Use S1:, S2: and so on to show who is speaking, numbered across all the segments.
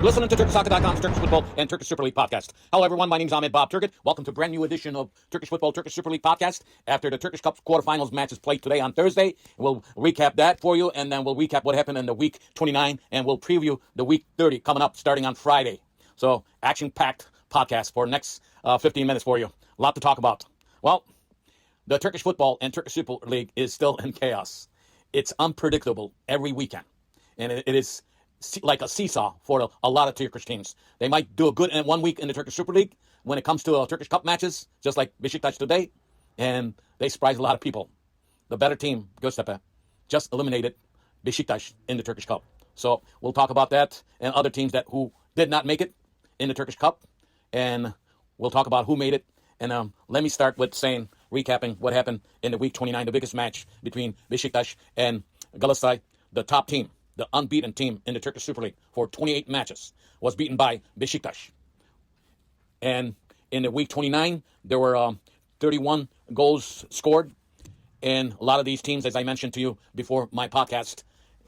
S1: You're listening to TurkishSoccer.com's Turkish Football and Turkish Super League podcast. Hello, everyone. My name is Ahmet Turgut. Welcome to a brand new edition of Turkish Football, Turkish Super League podcast. After the Turkish Cup quarterfinals matches played today on Thursday, we'll recap that for you, and then we'll recap what happened in the week 29, and we'll preview the week 30 coming up starting on Friday. So, action-packed podcast for the next 15 minutes for you. A lot to talk about. Well, the Turkish Football and Turkish Super League is still in chaos. It's unpredictable every weekend, and it is like a seesaw for a lot of Turkish teams. They might do a good in 1 week in the Turkish Super League when it comes to Turkish Cup matches, just like Beşiktaş today, and they surprise a lot of people. The better team, Göztepe, just eliminated Beşiktaş in the Turkish Cup. So we'll talk about that and other teams who did not make it in the Turkish Cup, and we'll talk about who made it. And let me start with recapping what happened in the week 29, the biggest match between Beşiktaş and Galatasaray, the top team. The unbeaten team in the Turkish Super League for 28 matches was beaten by Beşiktaş. And in the week 29, there were 31 goals scored. And a lot of these teams, as I mentioned to you before my podcast,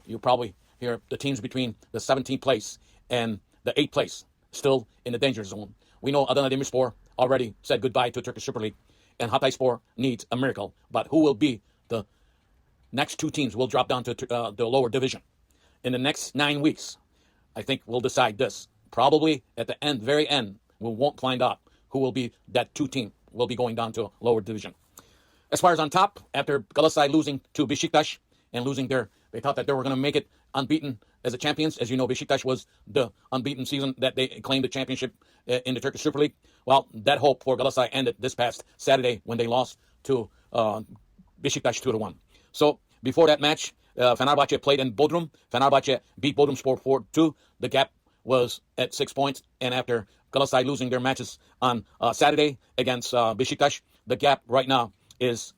S1: you probably hear the teams between the 17th place and the 8th place still in the danger zone. We know Adana Demirspor already said goodbye to Turkish Super League, and Hatayspor needs a miracle. But who will be the next two teams will drop down to the lower division? In the next 9 weeks, I think we'll decide this. Probably at the end, very end, we won't find out who will be that two team will be going down to lower division. As far as on top, after Galatasaray losing to Beşiktaş and they thought that they were going to make it unbeaten as the champions. As you know, Beşiktaş was the unbeaten season that they claimed the championship in the Turkish Super League. Well, that hope for Galatasaray ended this past Saturday when they lost to Beşiktaş 2-1. So before that match, Fenerbahçe played in Bodrum. Fenerbahçe beat Bodrumspor 4-2. The gap was at 6 points. And after Galatasaray losing their matches on Saturday against Beşiktaş, the gap right now is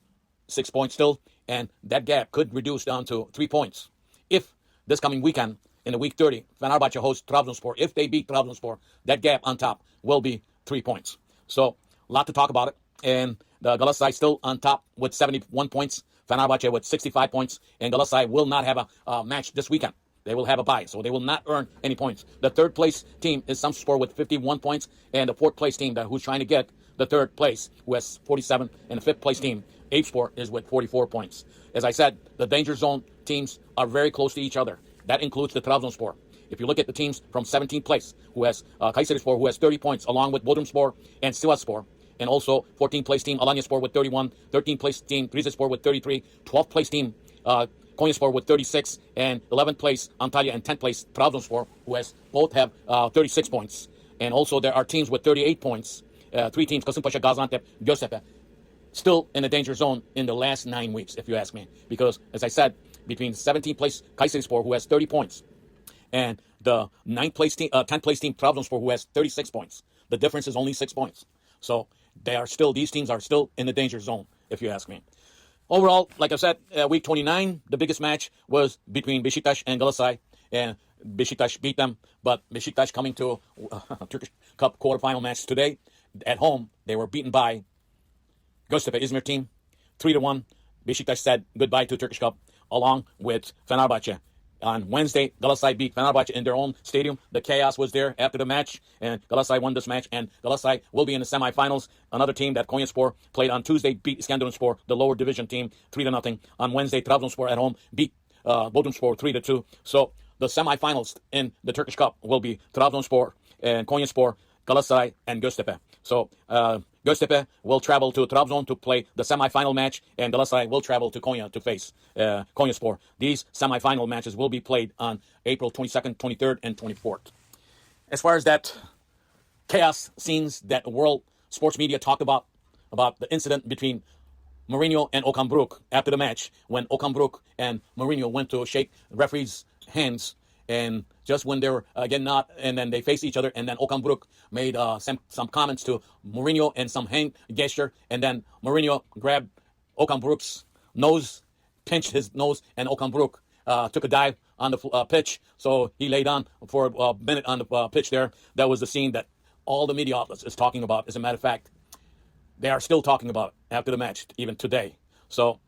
S1: 6 points still. And that gap could reduce down to 3 points. If this coming weekend, in the week 30, Fenerbahçe hosts Trabzonspor, if they beat Trabzonspor, that gap on top will be 3 points. So, a lot to talk about it. And the Galatasaray still on top with 71 points. Fenerbahçe with 65 points, and Galatasaray will not have a match this weekend. They will have a bye, so they will not earn any points. The third place team is Samspor with 51 points, and the fourth place team who's trying to get the third place, who has 47, and the fifth place team, Eyüpspor, is with 44 points. As I said, the danger zone teams are very close to each other. That includes the Trabzonspor. If you look at the teams from 17th place, who has Kayserispor, who has 30 points, along with Bodrumspor and Sivasspor, and also 14th place team Alanyaspor with 31, 13th place team Rizespor with 33, 12th place team Konyaspor with 36, and 11th place Antalya and 10th place Trabzonspor, who both have 36 points. And also there are teams with 38 points, three teams, Kasımpaşa, Gaziantep, Göztepe, still in the danger zone in the last 9 weeks, if you ask me. Because, as I said, between 17th place Kayserispor, who has 30 points, and the 10th place team Trabzonspor, who has 36 points, the difference is only 6 points. So these teams are still in the danger zone, if you ask me. Overall, like I said, week 29, the biggest match was between Beşiktaş and Galatasaray, and Beşiktaş beat them. But Beşiktaş coming to Turkish Cup quarterfinal match today, at home, they were beaten by Göztepe İzmir team, 3-1. Beşiktaş said goodbye to Turkish Cup, along with Fenerbahçe. On Wednesday, Galatasaray beat Fenerbahçe in their own stadium. The chaos was there after the match, and Galatasaray won this match, and Galatasaray will be in the semifinals. Another team that Konyaspor played on Tuesday beat Iskenderunspor, the lower division team, 3-0. On Wednesday, Trabzonspor at home beat Bodrumspor 3-2. So the semifinals in the Turkish Cup will be Trabzonspor and Konyaspor, Galatasaray, and Göztepe. So Göztepe will travel to Trabzon to play the semifinal match, and Galatasaray will travel to Konya to face Konyaspor. These semifinal matches will be played on April 22nd, 23rd, and 24th. As far as that chaos scenes that world sports media talked about the incident between Mourinho and Okan Buruk after the match, when Okan Buruk and Mourinho went to shake the referee's hands, and just when they were and then they faced each other, and then Okan Buruk made some comments to Mourinho and some hand gesture, and then Mourinho grabbed Okan Buruk's nose, pinched his nose, and Okan Buruk took a dive on the pitch, so he laid on for a minute on the pitch there. That was the scene that all the media outlets is talking about. As a matter of fact, they are still talking about it after the match, even today. So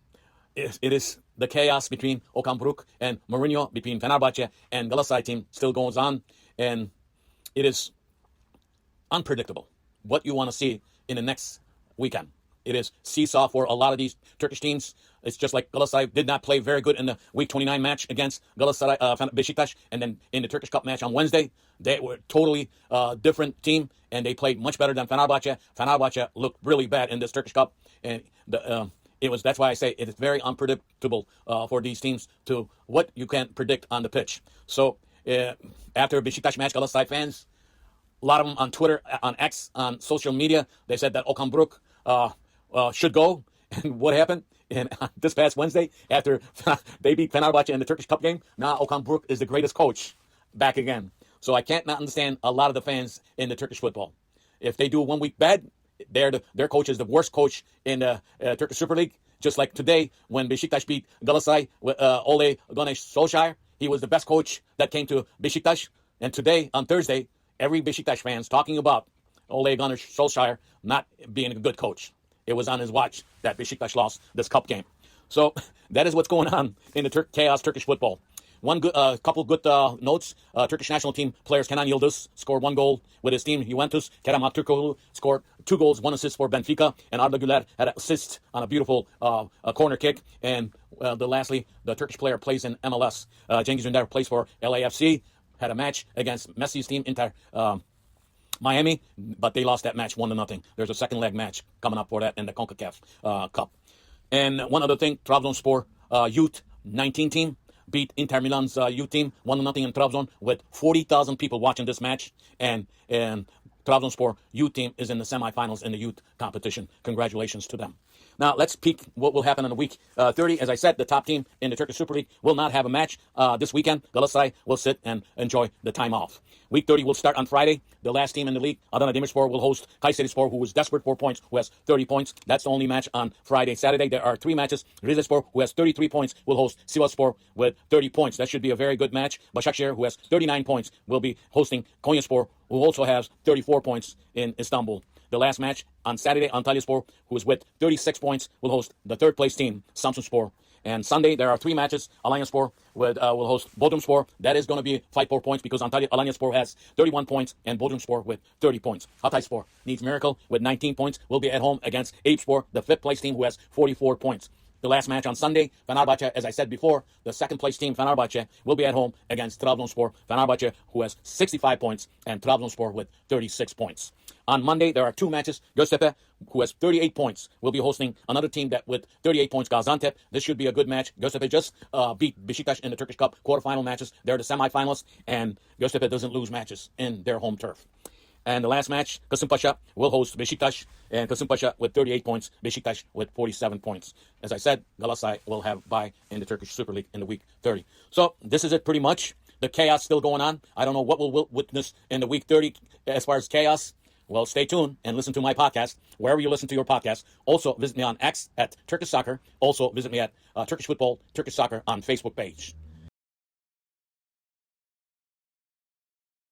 S1: it is the chaos between Okan Buruk and Mourinho, between Fenerbahçe and Galatasaray team still goes on. And it is unpredictable what you want to see in the next weekend. It is seesaw for a lot of these Turkish teams. It's just like Galatasaray did not play very good in the Week 29 match against Galatasaray, Beşiktaş, and then in the Turkish Cup match on Wednesday, they were totally different team, and they played much better than Fenerbahçe. Fenerbahçe looked really bad in this Turkish Cup, and that's why I say it is very unpredictable for these teams to what you can predict on the pitch. So after Beşiktaş match, Galatasaray fans, a lot of them on Twitter, on X, on social media, they said that Okan Buruk should go. And what happened? And this past Wednesday, after they beat Fenerbahçe in the Turkish Cup game, now Okan Buruk is the greatest coach back again. So I can't not understand a lot of the fans in the Turkish football. If they do 1 week bad, their coach is the worst coach in the Turkish Super Lig. Just like today, when Beşiktaş beat Galatasaray with Ole Gunnar Solskjaer, he was the best coach that came to Beşiktaş. And today, on Thursday, every Beşiktaş fans talking about Ole Gunnar Solskjaer not being a good coach. It was on his watch that Beşiktaş lost this cup game. So that is what's going on in the chaos Turkish football. One good, couple good notes. Turkish national team players Kenan Yıldız scored 1 goal with his team Juventus. Kerem Aktürkoğlu scored 2 goals, 1 assist for Benfica. And Arda Güler had an assist on a beautiful corner kick. And lastly, the Turkish player plays in MLS. Cengiz Ünder plays for LAFC. Had a match against Messi's team, Inter Miami, but they lost that match 1-0. There's a second leg match coming up for that in the CONCACAF Cup. And one other thing, Trabzonspor U19 team beat Inter Milan's youth team 1-0 in Trabzon with 40,000 people watching this match. And Trabzonspor youth team is in the semifinals in the youth competition. Congratulations to them. Now, let's peek what will happen in the week 30. As I said, the top team in the Turkish Super League will not have a match this weekend. Galatasaray will sit and enjoy the time off. Week 30 will start on Friday. The last team in the league, Adana Demirspor, will host Kayserispor, who is desperate for points, who has 30 points. That's the only match on Friday. Saturday, there are 3 matches. Rizespor, who has 33 points, will host Sivasspor with 30 points. That should be a very good match. Başakşehir, who has 39 points, will be hosting Konyaspor, who also has 34 points in Istanbul. The last match on Saturday, Antalyaspor, who is with 36 points, will host the third-place team, Samsunspor. And Sunday, there are 3 matches. Alanyaspor will host Bodrumspor. That is going to be fight for points because Alanyaspor has 31 points and Bodrumspor with 30 points. Hatayspor needs miracle with 19 points. Will be at home against Eyüpspor, the 5th-place team, who has 44 points. The last match on Sunday, Fenerbahçe, as I said before, the 2nd-place team, Fenerbahçe, will be at home against Trabzonspor. Fenerbahçe, who has 65 points, and Trabzonspor with 36 points. On Monday, there are 2 matches. Göztepe, who has 38 points, will be hosting another team that with 38 points, Gaziantep. This should be a good match. Göztepe just beat Beşiktaş in the Turkish Cup quarterfinal matches. They're the semifinalists, and Göztepe doesn't lose matches in their home turf. And the last match, Kasımpaşa will host Beşiktaş, and Kasımpaşa with 38 points, Beşiktaş with 47 points. As I said, Galatasaray will have bye in the Turkish Super League in the week 30. So this is it pretty much. The chaos still going on. I don't know what we'll witness in the week 30 as far as chaos. Well, stay tuned and listen to my podcast, wherever you listen to your podcast. Also, visit me on X at Turkish Soccer. Also, visit me at Turkish Football, Turkish Soccer on Facebook page.